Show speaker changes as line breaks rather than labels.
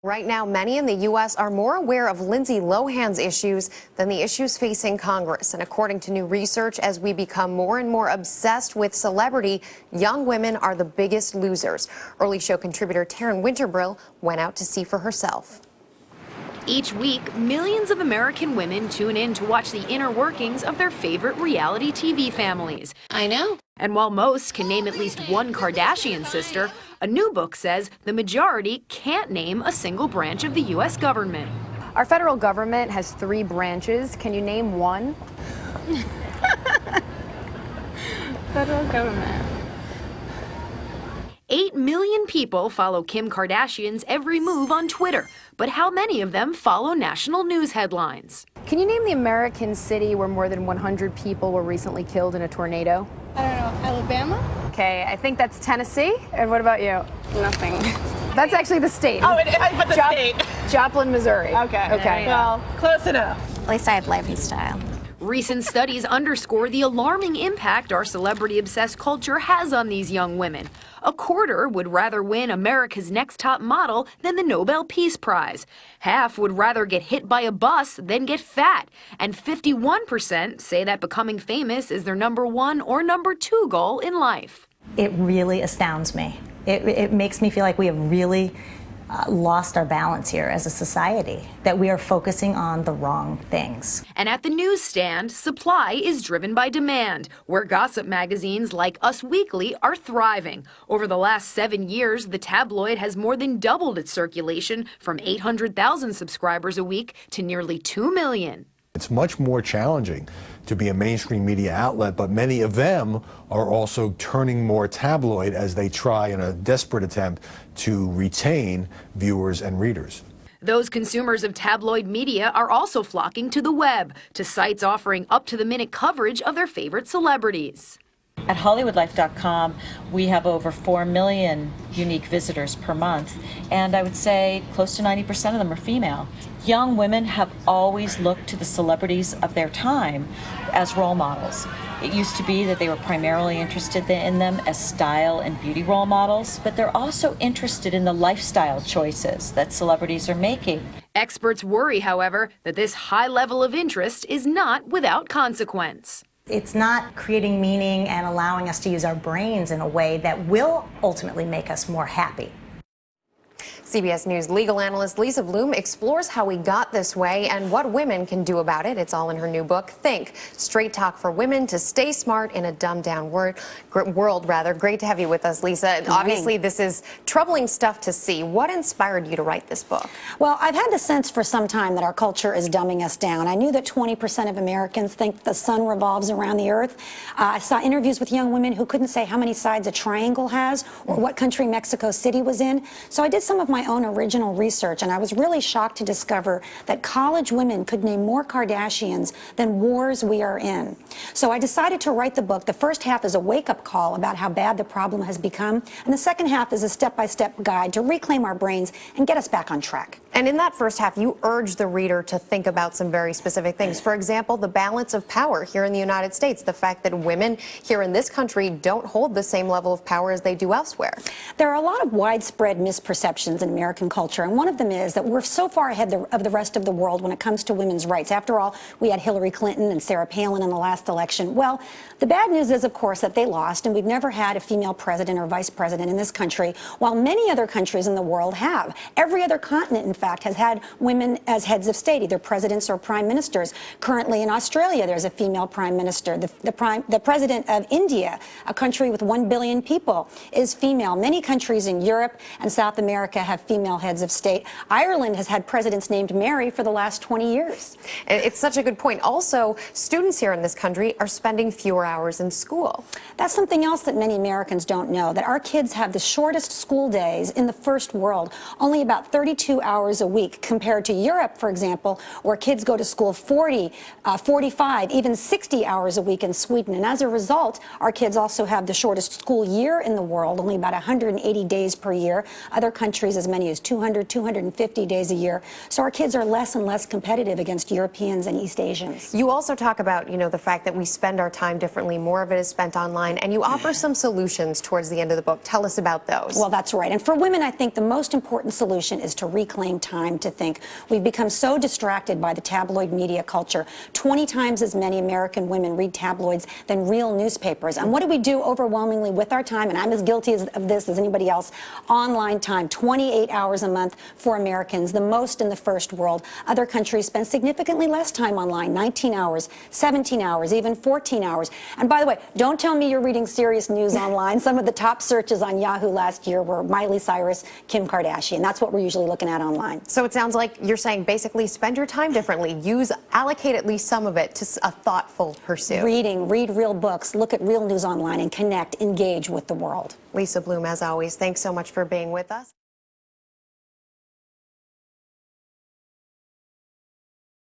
Right now, many in the U.S. are more aware of Lindsay Lohan's issues than the issues facing Congress. And according to new research, as we become more and more obsessed with celebrity, young women are the biggest losers. Early show contributor Taryn Winterbrill went out to see for herself.
Each week, millions of American women tune in to watch the inner workings of their favorite reality TV families.
I know.
And while most can name at least one Kardashian sister, a new book says the majority can't name a single branch of the U.S. government.
Our federal government has 3 branches. Can you name one?
Federal government.
8 million people follow Kim Kardashian's every move on Twitter, but how many of them follow national news headlines?
Can you name the American city where more than 100 people were recently killed in a tornado?
I don't know. Alabama?
Okay, I think that's Tennessee. And what about you?
Nothing.
That's actually the state.
Oh, but the state.
Joplin, Missouri.
Okay. Well, close enough.
At least I have life and style.
Recent studies underscore the alarming impact our celebrity-obsessed culture has on these young women. A quarter would rather win America's Next Top Model than the Nobel Peace Prize. Half would rather get hit by a bus than get fat. And 51% say that becoming famous is their #1 or #2 goal in life.
It really astounds me. It makes me feel like we have really lost our balance here as a society, that we are focusing on the wrong things.
And at the newsstand, supply is driven by demand, where gossip magazines like Us Weekly are thriving. Over the last 7 years, the tabloid has more than doubled its circulation from 800,000 subscribers a week to nearly 2 million.
It's much more challenging to be a mainstream media outlet, but many of them are also turning more tabloid as they try in a desperate attempt to retain viewers and readers.
Those consumers of tabloid media are also flocking to the web, to sites offering up-to-the-minute coverage of their favorite celebrities.
At HollywoodLife.com, we have over 4 million unique visitors per month, and I would say close to 90% of them are female. Young women have always looked to the celebrities of their time as role models. It used to be that they were primarily interested in them as style and beauty role models, but they're also interested in the lifestyle choices that celebrities are making.
Experts worry, however, that this high level of interest is not without consequence.
It's not creating meaning and allowing us to use our brains in a way that will ultimately make us more happy.
CBS News legal analyst Lisa Bloom explores how we got this way and what women can do about it. It's all in her new book, Think, Straight Talk for Women to Stay Smart in a Dumbed-Down World. Great to have you with us, Lisa. Obviously, this is troubling stuff to see. What inspired you to write this book?
Well, I've had the sense for some time that our culture is dumbing us down. I knew that 20% of Americans think the sun revolves around the earth. I saw interviews with young women who couldn't say how many sides a triangle has or what country Mexico City was in. So I did some of my own original research, and I was really shocked to discover that college women could name more Kardashians than wars we are in. So I decided to write the book. The first half is a wake-up call about how bad the problem has become, and the second half is a step-by-step guide to reclaim our brains and get us back on track.
And in that first half, you urge the reader to think about some very specific things. For example, the balance of power here in the United States, the fact that women here in this country don't hold the same level of power as they do elsewhere.
There are a lot of widespread misperceptions in American culture, and one of them is that we're so far ahead of the rest of the world when it comes to women's rights. After all, we had Hillary Clinton and Sarah Palin in the last election. Well, the bad news is, of course, that they lost, and we've never had a female president or vice president in this country, while many other countries in the world have. Every other continent, in fact, has had women as heads of state, either presidents or prime ministers. Currently in Australia, there's a female prime minister. The president of India, a country with 1 billion people, is female. Many countries in Europe and South America have female heads of state. Ireland has had presidents named Mary for the last 20 years.
It's such a good point. Also, students here in this country are spending fewer hours in school.
That's something else that many Americans don't know, that our kids have the shortest school days in the first world, only about 32 hours a week, compared to Europe, for example, where kids go to school 40, 45, even 60 hours a week in Sweden. And as a result, our kids also have the shortest school year in the world, only about 180 days per year. Other countries as as many as 200, 250 days a year. So our kids are less and less competitive against Europeans and East Asians.
You also talk about, the fact that we spend our time differently. More of it is spent online, and you offer some solutions towards the end of the book. Tell us about those.
Well, that's right. And for women, I think the most important solution is to reclaim time to think. We've become so distracted by the tabloid media culture. 20 times as many American women read tabloids than real newspapers. And what do we do overwhelmingly with our time? And I'm as guilty of this as anybody else. Online time, 28 hours a month for Americans, the most in the first world. Other countries spend significantly less time online, 19 hours, 17 hours, even 14 hours. And by the way, don't tell me you're reading serious news online. Some of the top searches on Yahoo last year were Miley Cyrus, Kim Kardashian. That's what we're usually looking at online.
So it sounds like you're saying basically spend your time differently. Allocate at least some of it to a thoughtful pursuit.
Reading, read real books, look at real news online, and connect, engage with the world.
Lisa Bloom, as always, thanks so much for being with us.